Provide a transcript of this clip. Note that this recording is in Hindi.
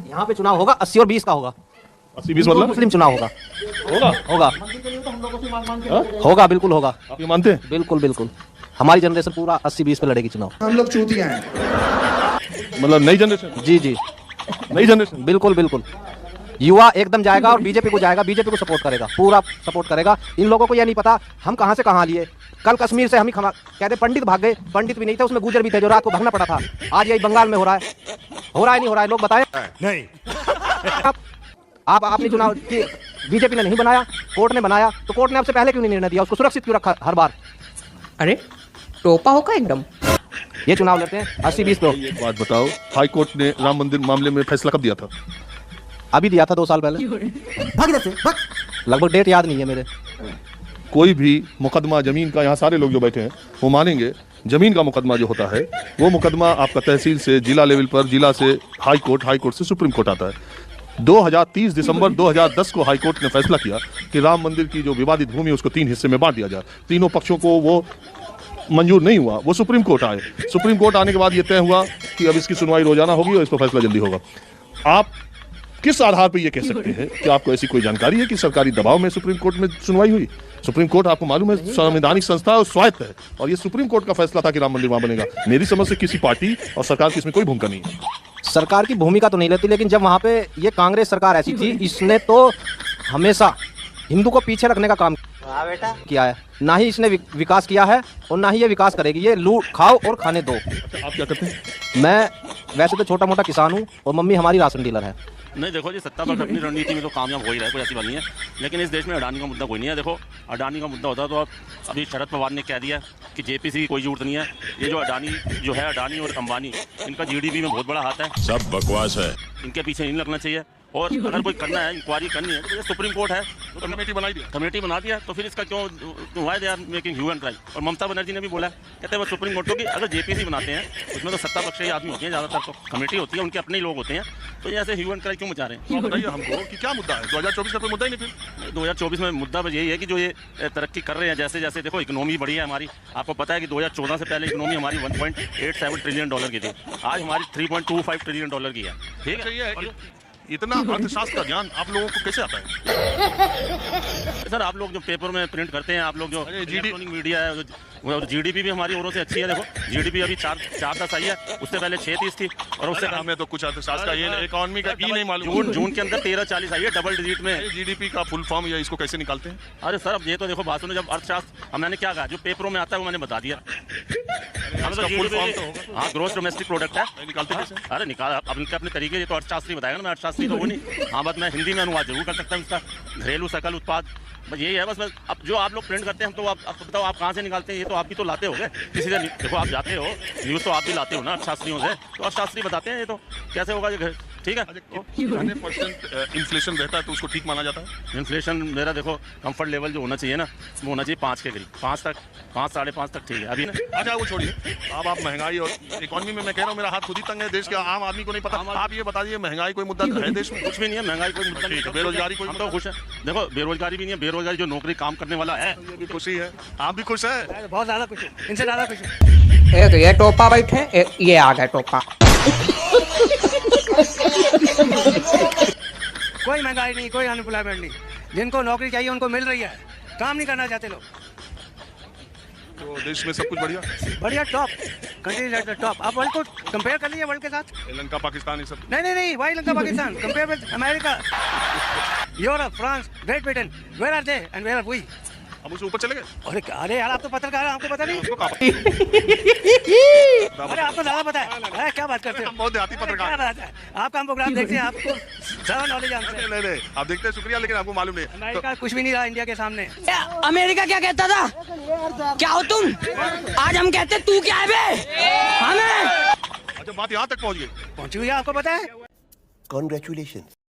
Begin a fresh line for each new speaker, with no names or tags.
यहाँ पे चुनाव होगा 80 और 20 का होगा।
80-20 मतलब
मुस्लिम चुनाव होगा।
होगा
होगा बिल्कुल होगा।
आप ये मानते हैं?
बिल्कुल बिल्कुल हमारी जनरेशन पूरा 80-20 पे लड़ेगी चुनाव।
हम लोग चूतिया हैं।
मतलब नई जनरेशन?
जी जी
नई जनरेशन
बिल्कुल बिल्कुल युवा एकदम जाएगा और बीजेपी को जाएगा, बीजेपी को सपोर्ट करेगा, पूरा सपोर्ट करेगा। इन लोगों को यह नहीं पता हम कहां से कहां लिए। कल कश्मीर से हम ही कहते पंडित भाग गए, पंडित भी नहीं थे उसमें, गुजर भी थे जो रात को भागना पड़ा था। आज यही बंगाल में हो रहा है नहीं हो रहा है, लोग बताएं।
नहीं।
आप आपने चुनाव बीजेपी ने नहीं बनाया, कोर्ट ने बनाया, तो कोर्ट ने आपसे पहले क्यों नहीं निर्णय दिया, उसको सुरक्षित क्यों रखा हर बार।
अरे टोपा होगा एकदम।
ये चुनाव लड़ते हैं 80-20 पे।
एक बात बताओ, हाई कोर्ट ने राम मंदिर मामले में फैसला कब दिया था?
अभी दिया था 2 साल पहले। लगभग डेट याद नहीं है मेरे।
कोई भी मुकदमा जमीन का, यहाँ सारे लोग जो बैठे हैं वो मानेंगे, जमीन का मुकदमा जो होता है वो मुकदमा आपका तहसील से जिला लेवल पर, जिला से हाई कोर्ट से सुप्रीम कोर्ट आता है। 2030 दिसंबर 2010 को हाई कोर्ट ने फैसला किया कि राम मंदिर की जो विवादित भूमि है उसको 3 हिस्से में बांट दिया जाए। तीनों पक्षों को वो मंजूर नहीं हुआ, वो सुप्रीम कोर्ट आए। सुप्रीम कोर्ट आने के बाद ये तय हुआ कि अब इसकी सुनवाई रोजाना होगी और इस पर फैसला जल्दी होगा। आप किस आधार पर ये कह सकते हैं कि आपको ऐसी कोई जानकारी है कि सरकारी दबाव में सुप्रीम कोर्ट में सुनवाई हुई? सुप्रीम कोर्ट आपको मालूम है संवैधानिक संस्था और स्वायत्त है, और ये सुप्रीम कोर्ट का फैसला था कि राम मंदिर वहां बनेगा। मेरी समझ से किसी पार्टी और सरकार की इसमें कोई भूमिका नहीं है।
सरकार की भूमिका तो नहीं लेती, लेकिन जब वहां पे ये कांग्रेस सरकार ऐसी थी, इसने तो हमेशा हिंदू को पीछे रखने का काम किया है। ना ही इसने विकास किया है और ना ही ये विकास करेगी। ये लूट खाओ और खाने दो।
अच्छा, आप क्या करते हैं?
मैं वैसे तो छोटा मोटा किसान हूँ और मम्मी हमारी राशन डीलर है।
नहीं देखो जी, सत्ता पर अपनी रणनीति में तो कामयाब हो ही रहा है, कोई ऐसी बात नहीं है। लेकिन इस देश में अडानी का मुद्दा कोई नहीं है। देखो अडानी का मुद्दा होता तो अब अभी शरद पवार ने कह दिया कि जेपीसी की कोई जरूरत नहीं है। ये जो अडानी है, अडानी और अंबानी, इनका जीडीपी में बहुत बड़ा हाथ है।
सब बकवास है,
इनके पीछे नहीं लगना चाहिए। और अगर कोई करना है, इंक्वायरी करनी है, तो ये सुप्रीम कोर्ट है,
तो कमेटी बना दिया,
तो फिर इसका क्यों why they are making hue and cry. और ममता बनर्जी ने भी बोला, कहते हैं वो सुप्रीम कोर्ट की अगर जेपीसी बनाते हैं उसमें तो सत्ता पक्ष के आदमी होते हैं ज़्यादातर, तो कमेटी होती है, उनके अपने ही लोग होते हैं, तो ये ऐसे ह्यू एंड ट्राई क्यों मचा रहे हैं?
तो बताइए हमको कि क्या मुद्दा है? 2024 का कोई मुद्दा ही नहीं। फिर
2024 में मुद्दा बस यही है कि जो ये तरक्की कर रहे हैं, जैसे जैसे देखो इकोनॉमी बढ़ी है हमारी। आपको पता है कि 2014 से पहले इकोनॉमी हमारी $1.87 ट्रिलियन की थी, आज हमारी $3.25 ट्रिलियन की है। ठीक है,
इतना अर्थशास्त्र का ज्ञान आप लोगों को कैसे आता है?
सर आप लोग जो पेपर में प्रिंट करते हैं, आप लोग जो इलेक्ट्रॉनिक मीडिया है, जीडीपी भी हमारी औरों से अच्छी है। देखो जीडीपी अभी 4.10 आई है, उससे पहले 6.30 थी, और उससे
हमें तो कुछ अर्थशास्त्र का, ये इकोनॉमी का नहीं मालूम।
जून के अंदर 13.40 आई है, डबल डिजिट में।
जीडीपी का फुल फॉर्म या इसको कैसे निकालते हैं?
अरे सर अब ये तो देखो बात सुनो, जब अर्थशास्त्र मैंने क्या कहा, जो पेपरों में आता है वो मैंने बता दिया।
फुल फॉर्म तो होगा।
हाँ, ग्रोस डोमेस्टिक प्रोडक्ट है।
निकालते कैसे?
अरे निकाल अब इनके अपने तरीके, ये तो अर्थशास्त्री बताएगा ना, मैं अर्थशास्त्री तो वो नहीं। हाँ बस मैं हिंदी में अनुवाद जरूर कर सकता हूँ इसका। घरेलू सकल उत्पाद, बस यही है। बस अब जो आप लोग प्रिंट करते हैं, हम तो आप बताओ आप कहाँ से निकालते हैं? ये तो आप भी तो लाते हो गए किसी से। देखो आप जाते हो न्यूज़ तो आप भी लाते हो ना अर्थशास्त्रियों से, तो अर्थशास्त्री बताते हैं ये तो कैसे होगा ये। ठीक है,
100% इन्फ्लेशन रहता है तो उसको ठीक माना जाता है।
इन्फ्लेशन मेरा देखो कंफर्ट लेवल जो होना चाहिए ना, वो होना चाहिए 5 के करीब, 5 तक, 5 साढ़े 5 तक ठीक है अभी ना।
अच्छा वो छोड़िए, अब आप महंगाई और इकोनॉमी में मैं कह रहा हूँ मेरा हाथ खुद ही तंग है। देश के आम आदमी को नहीं पता। आप ये बता दीजिए महंगाई कोई मुद्दा है देश में?
कुछ भी नहीं है, महंगाई कोई मुद्दा नहीं है।
बेरोजगारी कोई,
हम तो खुश है। देखो बेरोजगारी भी नहीं है, बेरोजगारी जो नौकरी काम करने वाला है
ये भी खुशी है। आप भी खुश है?
बहुत ज्यादा खुश है, इनसे ज्यादा खुश है।
एक ये टोपा बैठे, एक ये आ गया टोपा।
कोई महंगाई नहीं, कोई अनएम्प्लॉयमेंट नहीं। जिनको नौकरी चाहिए उनको मिल रही है, काम नहीं करना चाहते लोग।
तो देश में सब कुछ बढ़िया
बढ़िया, top countries at the top. आप वर्ल्ड को कंपेयर कर लीजिए वर्ल्ड के साथ।
श्रीलंका, पाकिस्तान, ये सब
नहीं, why Lanka Pakistan compare with America, Europe, France, Great Britain. Where are they and where are we?
हम उससे ऊपर चले गए।
अरे यार आप तो पत्रकार हैं, आपको पता नहीं? अरे आपको ज्यादा पता है। अरे क्या बात करते हैं,
हम बहुत देहाती पत्रकार हैं।
क्या बात है, आप काम प्रोग्राम देखते हैं, आपको ज्यादा नॉलेज हमसे।
नहीं, आप देखते हैं, शुक्रिया, लेकिन आपको मालूम नहीं।
अमेरिका कुछ भी नहीं रहा इंडिया के सामने।
अमेरिका क्या कहता था? क्या हो तुम? आज हम कहते तू क्या है बे? हमें
अच्छा बात यहाँ तक पहुँच गई।
पहुंची हुई है, आपको पता है?
Congratulations.